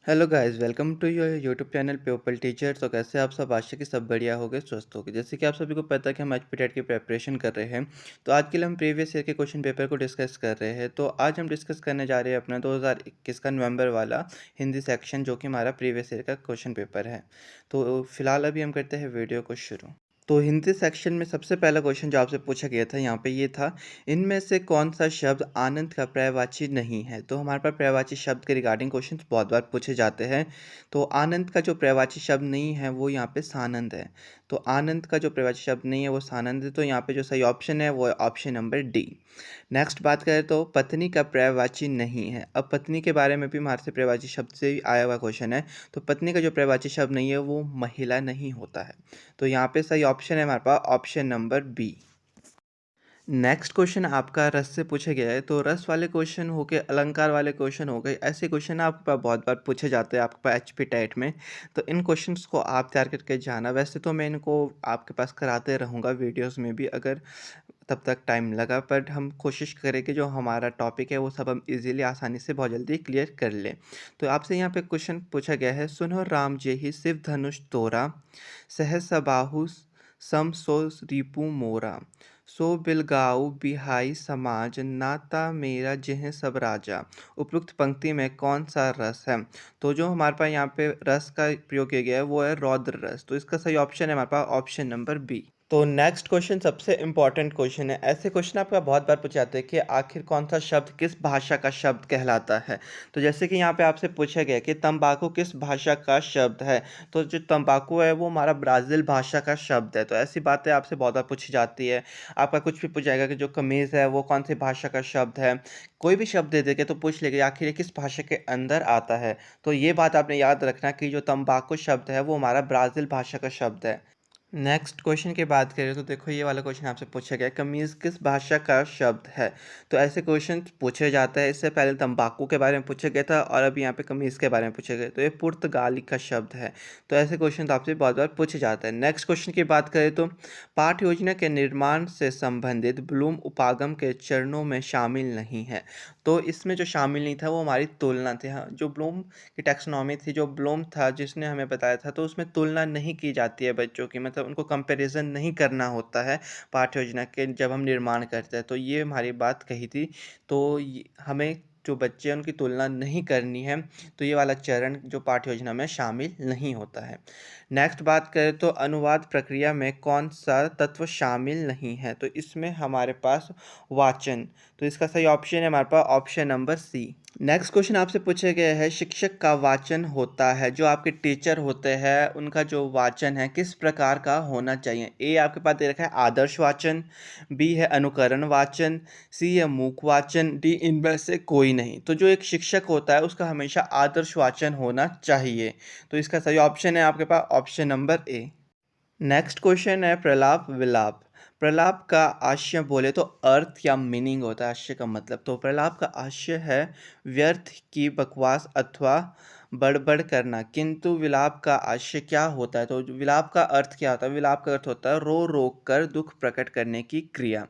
Hello guys, welcome to your YouTube channel people teacher. तो कैसे आप सब? आशा कि सब बढ़िया हो गए, स्वस्थ हो गए। जैसे कि आप सभी को पता है कि हम एचपी टेट की प्रिपरेशन कर रहे हैं। तो आज के लिए हम प्रीवियस ईयर के क्वेश्चन पेपर को डिस्कस कर रहे हैं। तो आज हम डिस्कस करने जा रहे हैं अपना 2021 का नवंबर वाला हिंदी सेक्शन, जो कि हमारा प्रीवियस ईयर का क्वेश्चन पेपर है। तो फिलहाल अभी हम करते हैं वीडियो को शुरू। तो हिंदी सेक्शन में सबसे पहला क्वेश्चन जो आपसे पूछा गया था यहाँ पे ये था, इनमें से कौन सा शब्द आनंद का पर्यायवाची नहीं है? तो हमारे पास पर्यायवाची शब्द के रिगार्डिंग क्वेश्चन बहुत बार पूछे जाते हैं। तो आनंद का जो पर्यायवाची शब्द नहीं है वो यहाँ पे सानंद है। तो आनंद का जो पर्यायवाची शब्द नहीं है वो सानंद है। तो यहाँ पे जो सही ऑप्शन है वो है ऑप्शन नंबर डी। नेक्स्ट बात करें तो पत्नी का पर्यायवाची नहीं है। अब पत्नी के बारे में भी हमारे से पर्यायवाची शब्द से ही आया हुआ क्वेश्चन है। तो पत्नी का जो पर्यायवाची शब्द नहीं है वो महिला नहीं होता है। तो यहाँ पे सही ऑप्शन है हमारे पास option number B. Next question आपका रस से पूछा गया है। तो रस वाले क्वेश्चन हो गए, अलंकार वाले क्वेश्चन हो गए, ऐसे क्वेश्चन आपके पास बहुत बार पूछे जाते हैं आपके पास एचपी टेट में। तो इन क्वेश्चंस को आप तैयार करके जाना। वैसे तो मैं इनको आपके पास कराते रहूँगा वीडियोस में भी, अगर तब तक टाइम लगा, बट हम कोशिश करें कि जो हमारा टॉपिक है वो सब हम इजीली आसानी से बहुत जल्दी क्लियर कर लें। तो आपसे यहाँ पे क्वेश्चन पूछा गया है, सुनो राम जेहि शिव धनुष तोरा, सहसा बाहु सम सो रिपु मोरा, सो बिलगाऊ बिहाई समाज, नाता मेरा जेह सब राजा। उपयुक्त पंक्ति में कौन सा रस है? तो जो हमारे पास यहाँ पे रस का प्रयोग किया गया है वो है रौद्र रस। तो इसका सही ऑप्शन है हमारे पास ऑप्शन नंबर बी। तो नेक्स्ट क्वेश्चन सबसे इम्पॉर्टेंट क्वेश्चन है। ऐसे क्वेश्चन आपका बहुत बार पूछे जाते हैं कि आखिर कौन सा शब्द किस भाषा का शब्द कहलाता है। तो जैसे कि यहाँ पे आपसे पूछा गया कि तंबाकू किस भाषा का शब्द है। तो जो तंबाकू है वो हमारा ब्राज़ील भाषा का शब्द है। तो ऐसी बातें आपसे बहुत बार पूछी जाती है। आपका कुछ भी पूछा जाएगा कि जो कमीज़ है वो कौन सी भाषा का शब्द है। कोई भी शब्द दे देंगे तो पूछ लेंगे आखिर ये किस भाषा के अंदर आता है। तो ये बात आपने याद रखना कि जो तंबाकू शब्द है वो हमारा ब्राज़ील भाषा का शब्द है। नेक्स्ट क्वेश्चन की बात करें तो देखो, ये वाला क्वेश्चन आपसे पूछा गया, कमीज़ किस भाषा का शब्द है। तो ऐसे क्वेश्चन पूछे जाते हैं। इससे पहले तंबाकू के बारे में पूछा गया था और अभी यहाँ पे कमीज़ के बारे में पूछा गया। तो ये पुर्तगाली का शब्द है। तो ऐसे क्वेश्चन तो आपसे बहुत बार पूछे जाते हैं। नेक्स्ट क्वेश्चन की बात करें तो पाठ योजना के निर्माण से संबंधित ब्लूम उपागम के चरणों में शामिल नहीं है। तो इसमें जो शामिल नहीं था वो हमारी तुलना थी। हाँ, जो ब्लूम की टैक्सोनॉमी थी, जो ब्लूम था जिसने हमें बताया था, तो उसमें तुलना नहीं की जाती है बच्चों की, मतलब उनको कंपैरिजन नहीं करना होता है पाठ्य योजना के जब हम निर्माण करते हैं। तो ये हमारी बात कही थी। तो हमें जो बच्चे हैं उनकी तुलना नहीं करनी है। तो ये वाला चरण जो पाठ्य योजना में शामिल नहीं होता है। नेक्स्ट बात करें तो अनुवाद प्रक्रिया में कौन सा तत्व शामिल नहीं है। तो इसमें हमारे पास वाचन। तो इसका सही ऑप्शन है हमारे पास option number C. Next question आपसे पूछा गया है, शिक्षक का वाचन होता है, जो आपके टीचर होते हैं उनका जो वाचन है किस प्रकार का होना चाहिए। ए आपके पास दे रखा है आदर्श वाचन, बी है अनुकरण वाचन, सी है मूक वाचन, डी इनमें से कोई नहीं। तो जो एक शिक्षक होता है उसका हमेशा आदर्श वाचन होना चाहिए। तो इसका सही ऑप्शन है आपके पास option number A. Next question है प्रलाप विलाप। प्रलाप का आशय बोले तो अर्थ या मीनिंग होता है आशय का मतलब। तो प्रलाप का आशय है व्यर्थ की बकवास अथवा बड़बड़ करना। किंतु विलाप का आशय क्या होता है? तो विलाप का अर्थ क्या होता है? विलाप का अर्थ होता है रो रो कर दुख प्रकट करने की क्रिया।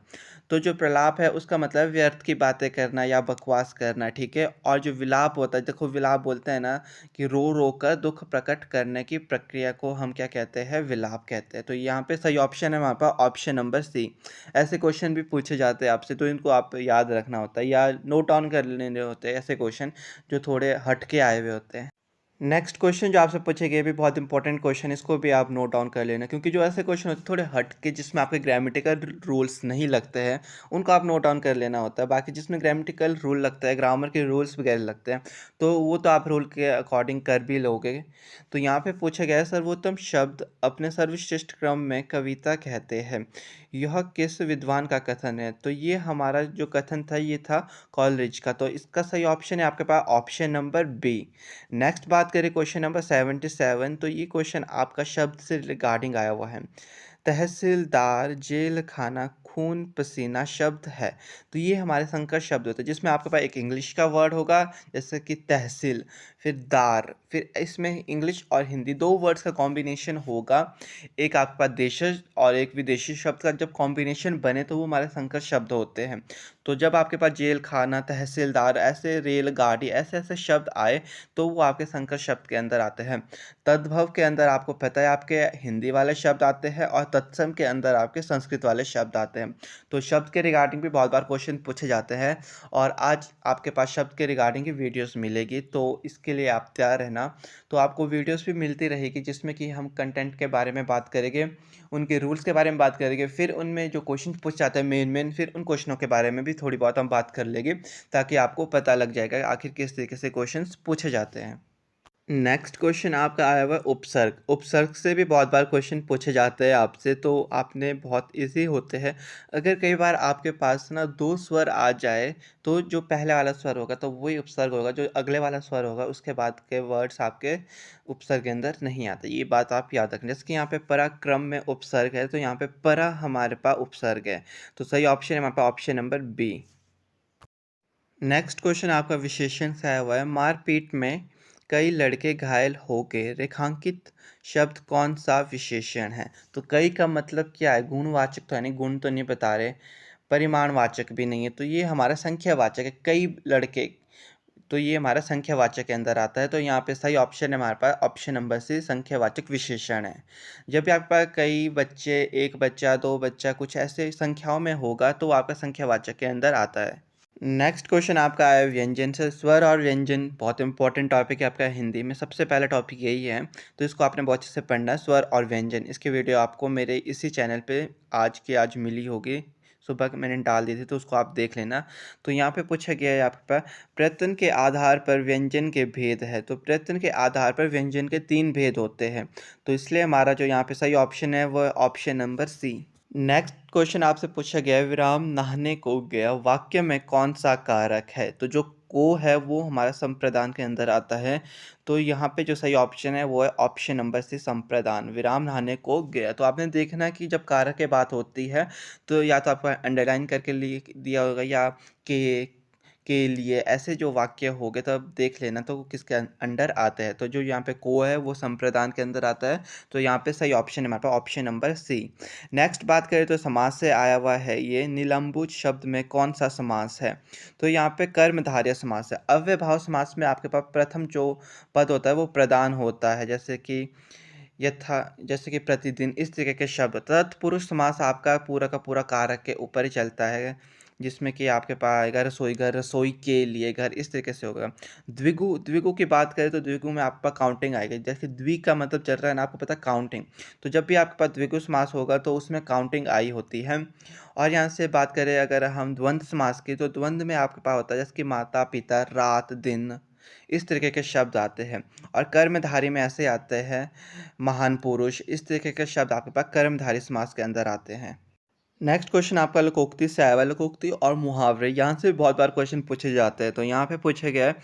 तो जो प्रलाप है उसका मतलब व्यर्थ की बातें करना या बकवास करना, ठीक है। और जो विलाप होता है, देखो विलाप बोलते हैं ना कि रो रो कर दुख प्रकट करने की प्रक्रिया को हम क्या कहते हैं? विलाप कहते हैं। तो यहाँ पे सही ऑप्शन है हमारे पास ऑप्शन नंबर सी। ऐसे क्वेश्चन भी पूछे जाते हैं आपसे, तो इनको आप याद रखना होता है या नोट डाउन कर लेने होते हैं ऐसे क्वेश्चन जो थोड़े हटके आए हुए होते हैं। नेक्स्ट क्वेश्चन जो आपसे पूछे गए भी बहुत इंपॉर्टेंट क्वेश्चन, इसको भी आप नोट डाउन कर लेना, क्योंकि जो ऐसे क्वेश्चन होते हैं थोड़े हट के जिसमें आपके ग्रामेटिकल रूल्स नहीं लगते हैं उनको आप नोट डाउन कर लेना होता है। बाकी जिसमें ग्रामेटिकल रूल लगता है, ग्रामर के रूल्स वगैरह लगते हैं, तो वो तो आप रूल के अकॉर्डिंग कर भी लोगे। तो यहाँ पे पूछा गया है, सर्वोत्तम शब्द अपने सर्वश्रेष्ठ क्रम में कविता कहते हैं, यह किस विद्वान का कथन है? तो ये हमारा जो कथन था ये था कॉलरिज का। तो इसका सही ऑप्शन है आपके पास ऑप्शन नंबर बी। नेक्स्ट बात करें क्वेश्चन नंबर 77। तो ये क्वेश्चन आपका शब्द से रिगार्डिंग आया हुआ है। तहसीलदार जेल खाना खून पसीना शब्द है। तो ये हमारे संकर शब्द होते हैं जिसमें आपके पास एक इंग्लिश का वर्ड होगा जैसे कि तहसील, फिर दार, फिर इसमें इंग्लिश और हिंदी 2 वर्ड्स का कॉम्बिनेशन होगा। एक आपके पास देशज और एक विदेशी शब्द का जब कॉम्बिनेशन बने तो वो हमारे संकर शब्द होते हैं। तो जब आपके पास जेल खाना, तहसीलदार, ऐसे रेलगाड़ी, ऐसे-ऐसे शब्द आए तो वो आपके संकर शब्द के अंदर आते हैं। तद्भव के अंदर आपको पता है आपके हिंदी वाले शब्द आते हैं और तत्सम के अंदर आपके संस्कृत वाले शब्द आते हैं। तो शब्द के रिगार्डिंग भी बहुत बार क्वेश्चन पूछे जाते हैं और आज आपके पास शब्द के रिगार्डिंग की वीडियोस मिलेगी, तो इसके लिए आप तैयार रहना। तो आपको वीडियोस भी मिलती रहेगी जिसमें कि हम कंटेंट के बारे में बात करेंगे, उनके रूल्स के बारे में बात करेंगे, फिर उनमें जो क्वेश्चन पूछे जाते हैं मेन फिर उन क्वेश्चनों के बारे में भी थोड़ी बहुत हम बात कर लेंगे, ताकि आपको पता लग जाएगा आखिर किस तरीके से क्वेश्चंस पूछे जाते हैं। नेक्स्ट क्वेश्चन आपका आया हुआ है उपसर्ग। उपसर्ग से भी बहुत बार क्वेश्चन पूछे जाते हैं आपसे, तो आपने बहुत इजी होते हैं। अगर कई बार आपके पास ना 2 स्वर आ जाए, तो जो पहले वाला स्वर होगा तो वही उपसर्ग होगा, जो अगले वाला स्वर होगा उसके बाद के वर्ड्स आपके उपसर्ग के अंदर नहीं आते। ये बात आप याद रखना। जैसे कि यहाँ पे पराक्रम में उपसर्ग है, तो यहाँ पे परा हमारे पास उपसर्ग है। तो सही ऑप्शन है हमारे पास option number B. Next question आपका विशेषण से आया हुआ है। मारपीट में कई लड़के घायल हो गए, रेखांकित शब्द कौन सा विशेषण है? तो कई का मतलब क्या है? गुणवाचक तो है नहीं, गुण तो नहीं बता रहे, परिमाणवाचक भी नहीं है, तो ये हमारा संख्यावाचक है। कई लड़के, तो ये हमारा संख्यावाचक के अंदर आता है। तो यहाँ पे सही ऑप्शन है हमारे पास ऑप्शन नंबर सी, संख्यावाचक विशेषण है। जब भी आपके पास कई बच्चे, एक बच्चा, दो बच्चा, कुछ ऐसे संख्याओं में होगा तो वो आपका संख्यावाचक के अंदर आता है। नेक्स्ट क्वेश्चन आपका है व्यंजन से। स्वर और व्यंजन बहुत इंपॉर्टेंट टॉपिक है आपका हिंदी में, सबसे पहला टॉपिक यही है, तो इसको आपने बहुत अच्छे से पढ़ना है। स्वर और व्यंजन, इसकी वीडियो आपको मेरे इसी चैनल पे आज मिली होगी, सुबह मैंने डाल दी थी, तो उसको आप देख लेना। तो यहाँ पे पूछा गया है आपके पास, प्रत्यय के आधार पर व्यंजन के भेद है। तो प्रत्यय के आधार पर व्यंजन के 3 भेद होते हैं, तो इसलिए हमारा जो यहाँ पे सही ऑप्शन है वो option number C. Next question आपसे पूछा गया है, विराम नहाने को गया वाक्य में कौन सा कारक है? तो जो को है वो हमारा संप्रदान के अंदर आता है, तो यहाँ पे जो सही ऑप्शन है वो है ऑप्शन नंबर सी, संप्रदान। विराम नहाने को गया, तो आपने देखना है कि जब कारक की बात होती है तो या तो आपको अंडरलाइन करके दिया होगा या के लिए, ऐसे जो वाक्य हो गए तो अब देख लेना तो वो किसके अंडर आते हैं। तो जो यहाँ पे को है वो संप्रदान के अंदर आता है, तो यहाँ पे सही ऑप्शन है हमारे पास ऑप्शन नंबर सी। नेक्स्ट बात करें तो समास से आया हुआ है ये, निलंबुत शब्द में कौन सा समास है? तो यहाँ पे कर्मधारय समास है। अव्ययभाव समास में आपके पास प्रथम जो पद होता है वो प्रधान होता है, जैसे कि प्रतिदिन, इस तरीके के शब्द। तत्पुरुष समास आपका पूरा का पूरा कारक के ऊपर ही चलता है, जिसमें कि आपके पास आएगा रसोई घर, रसोई के लिए घर, इस तरीके से होगा। द्विगु, द्विगु की बात करें तो द्विगु में आपका काउंटिंग आएगी। जैसे द्वि का मतलब चल रहा है ना, आपको पता काउंटिंग, तो जब भी आपके पास द्विगु समास होगा तो उसमें काउंटिंग आई होती है। और यहाँ से बात करें अगर हम द्वंद्व समास की, तो द्वंद्व में आपके पास होता है जैसे कि माता पिता, रात दिन, इस तरीके के शब्द आते हैं। और कर्मधारी में ऐसे आते हैं महान पुरुष, इस तरीके के शब्द आपके पास कर्मधारी समास के अंदर आते हैं। नेक्स्ट क्वेश्चन आपका लोकोक्ति से आया हुआ है। लोकोक्ति और मुहावरे, यहाँ से भी बहुत बार क्वेश्चन पूछे जाते हैं। तो यहाँ पे पूछा गया है,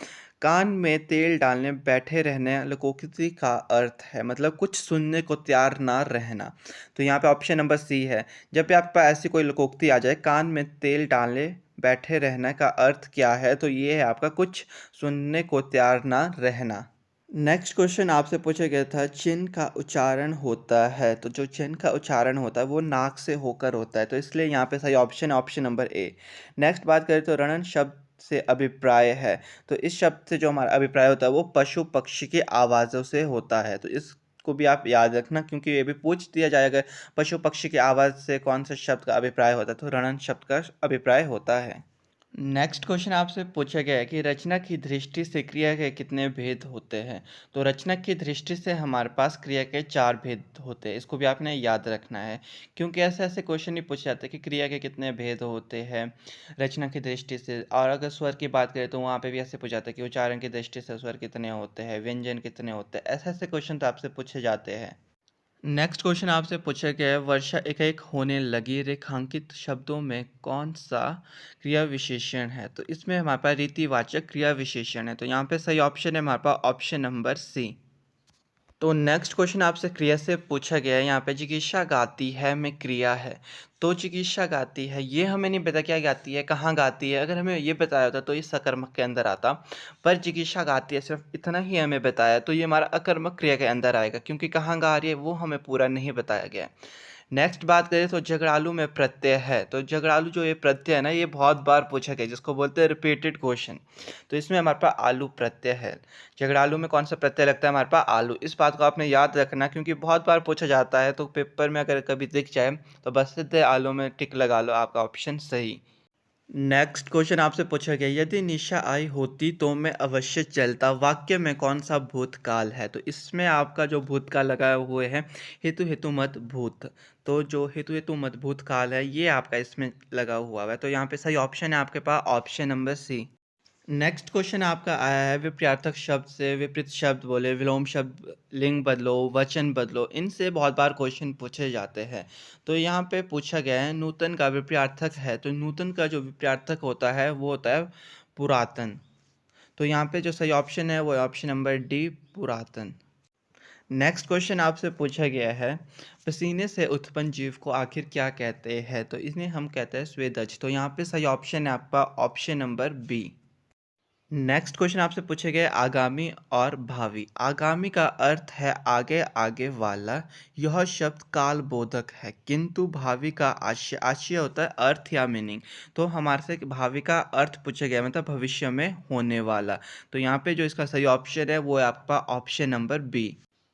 कान में तेल डालने बैठे रहने लोकोक्ति का अर्थ है, मतलब कुछ सुनने को तैयार ना रहना। तो यहाँ पे ऑप्शन नंबर सी है। जब भी आपके पास ऐसी कोई लोकोक्ति आ जाए, कान में तेल डालने बैठे रहने का अर्थ क्या है, तो ये है आपका कुछ सुनने को तैयार ना रहना। नेक्स्ट क्वेश्चन आपसे पूछा गया था, चिन्ह का उच्चारण होता है, तो जो चिन्ह का उच्चारण होता है वो नाक से होकर होता है, तो इसलिए यहाँ पे सही ऑप्शन है ऑप्शन नंबर ए। नेक्स्ट बात करें तो रणन शब्द से अभिप्राय है, तो इस शब्द से जो हमारा अभिप्राय होता है वो पशु पक्षी की आवाज़ों से होता है, तो इसको भी आप याद रखना क्योंकि ये भी पूछ दिया जाएगा, पशु पक्षी की आवाज़ से कौन से शब्द का अभिप्राय होता है, तो रणन शब्द का अभिप्राय होता है। नेक्स्ट क्वेश्चन आपसे पूछा गया है कि रचना की दृष्टि से क्रिया के कितने भेद होते हैं? तो रचना की दृष्टि से हमारे पास क्रिया के 4 भेद होते हैं, इसको भी आपने याद रखना है क्योंकि ऐसे ऐसे क्वेश्चन ही पूछे जाते हैं कि क्रिया के कितने भेद होते हैं रचना की दृष्टि से। और अगर स्वर की बात करें तो वहाँ पे भी ऐसे पूछा जाता है कि उच्चारण की दृष्टि से स्वर कितने होते हैं, व्यंजन कितने होते हैं, ऐसे ऐसे क्वेश्चन तो आपसे पूछे जाते हैं। नेक्स्ट क्वेश्चन आपसे पूछा गया है, वर्षा एकाएक होने लगी, रेखांकित शब्दों में कौन सा क्रिया विशेषण है? तो इसमें हमारे पास रीतिवाचक क्रिया विशेषण है, तो यहाँ पे सही ऑप्शन है हमारे पास ऑप्शन नंबर सी। तो नेक्स्ट क्वेश्चन आपसे क्रिया से पूछा गया है यहाँ पे चिकित्सा गाती है में क्रिया है। तो चिकित्सा गाती है ये हमें नहीं पता क्या गाती है, कहाँ गाती है। अगर हमें ये बताया होता तो ये सकर्मक के अंदर आता, पर चिकित्सा गाती है सिर्फ इतना ही हमें बताया तो ये हमारा अकर्मक क्रिया के अंदर आएगा, क्योंकि कहाँ गा रही है वो हमें पूरा नहीं बताया गया है। नेक्स्ट बात करें तो झगड़ालू में प्रत्यय है। तो झगड़ालू जो ये प्रत्यय है ना, ये बहुत बार पूछा गया, जिसको बोलते हैं रिपीटेड क्वेश्चन। तो इसमें हमारे पास आलू प्रत्यय है। झगड़ालू में कौन सा प्रत्यय लगता है हमारे पास? आलू। इस बात को आपने याद रखना, क्योंकि बहुत बार पूछा जाता है। तो पेपर में अगर कभी दिख जाए तो बस सीधे आलू में टिक लगा लो, आपका ऑप्शन सही। नेक्स्ट क्वेश्चन आपसे पूछा गया, यदि निशा आई होती तो मैं अवश्य चलता, वाक्य में कौन सा भूतकाल है? तो इसमें आपका जो भूतकाल लगाए हुए हैं हेतु हेतु मत भूत, तो जो हेतु हेतु मत भूतकाल है ये आपका इसमें लगा हुआ है। तो यहाँ पे सही ऑप्शन है आपके पास option number C. Next question आपका आया है, विपरीतार्थक शब्द से विपरीत शब्द बोले, विलोम शब्द, लिंग बदलो, वचन बदलो, इनसे बहुत बार क्वेश्चन पूछे जाते हैं। तो यहाँ पे पूछा गया है नूतन का विपरीतार्थक है। तो नूतन का जो विपरीतार्थक होता है वो होता है पुरातन। तो यहाँ पे जो सही ऑप्शन है वो ऑप्शन नंबर डी, पुरातन। नेक्स्ट क्वेश्चन आपसे पूछा गया है, पसीने से उत्पन्न जीव को आखिर क्या कहते हैं? तो इन्हें हम कहते हैं स्वेदज। तो यहाँ पे सही ऑप्शन है आपका option number B. Next question आपसे पूछे गए आगामी और भावी। आगामी का अर्थ है आगे आगे वाला, यह शब्द काल बोधक है, किंतु भावी का आशय, आशय होता है अर्थ या मीनिंग। तो हमारे से भावी का अर्थ पूछा गया, मतलब भविष्य में होने वाला। तो यहाँ पे जो इसका सही ऑप्शन है वो है आपका ऑप्शन नंबर बी।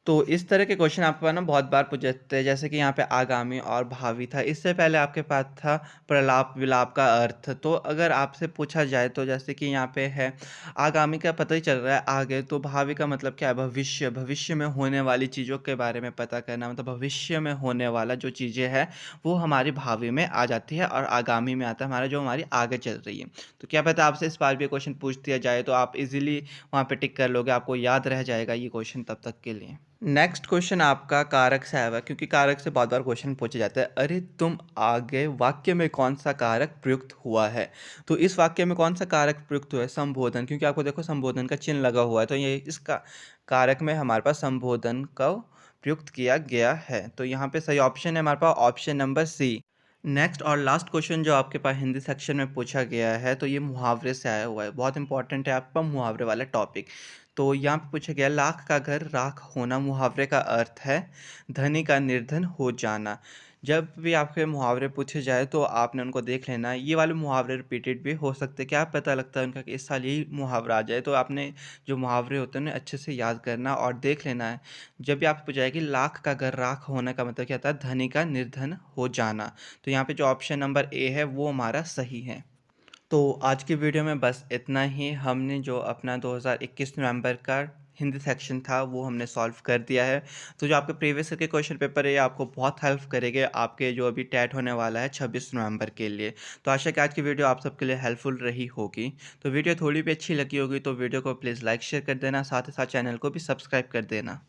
तो इस तरह के क्वेश्चन आपके पास ना बहुत बार पूछे जाते हैं, जैसे कि यहाँ पे आगामी और भावी था। इससे पहले आपके पास था प्रलाप विलाप का अर्थ। तो अगर आपसे पूछा जाए तो जैसे कि यहाँ पे है आगामी का पता ही चल रहा है आगे, तो भावी का मतलब क्या है? भविष्य। भविष्य में होने वाली चीज़ों के बारे में पता करना, मतलब भविष्य में होने वाला जो चीज़ें हैं वो हमारी भावी में आ जाती है, और आगामी में आता है हमारा जो हमारी आगे चल रही है। तो क्या पता आपसे इस बार भी क्वेश्चन पूछ दिया जाए तो आप इजीली वहाँ पे टिक कर लोगे, आपको याद रह जाएगा ये क्वेश्चन तब तक के लिए। नेक्स्ट क्वेश्चन आपका कारक से आया हुआ है, क्योंकि कारक से बहुत बार क्वेश्चन पूछे जाते हैं। अरे तुम आगे वाक्य में कौन सा कारक प्रयुक्त हुआ है? तो इस वाक्य में कौन सा कारक प्रयुक्त हुआ है? संबोधन, क्योंकि आपको देखो संबोधन का चिन्ह लगा हुआ है। तो ये इसका कारक में हमारे पास संबोधन का प्रयुक्त किया गया है। तो यहाँ पे सही ऑप्शन है हमारे पास ऑप्शन नंबर सी। नेक्स्ट और लास्ट क्वेश्चन जो आपके पास हिंदी सेक्शन में पूछा गया है, तो ये मुहावरे से आया हुआ है। बहुत इंपॉर्टेंट है आपका मुहावरे वाला टॉपिक। तो यहाँ पे पूछा गया, लाख का घर राख होना मुहावरे का अर्थ है धनी का निर्धन हो जाना। जब भी आपके मुहावरे पूछे जाए तो आपने उनको देख लेना है। ये वाले मुहावरे रिपीटेड भी हो सकते हैं, क्या पता लगता है उनका कि इस साल यही मुहावरा आ जाए। तो आपने जो मुहावरे होते हैं उन्हें अच्छे से याद करना और देख लेना है। जब भी आपको पूछा कि लाख का घर राख होने का मतलब क्या होता है? धनी का निर्धन हो जाना। तो यहाँ पे जो ऑप्शन नंबर ए है वो हमारा सही है। तो आज की वीडियो में बस इतना ही। हमने जो अपना 2021 नवंबर का हिंदी सेक्शन था वो हमने सॉल्व कर दिया है। तो जो आपके प्रीवियस के क्वेश्चन पेपर है ये आपको बहुत हेल्प करेंगे आपके जो अभी टेट होने वाला है 26 नवंबर के लिए। तो आशा कि आज की वीडियो आप सबके लिए हेल्पफुल रही होगी। तो वीडियो थोड़ी भी अच्छी लगी होगी तो वीडियो को प्लीज़ लाइक शेयर कर देना, साथ ही साथ चैनल को भी सब्सक्राइब कर देना।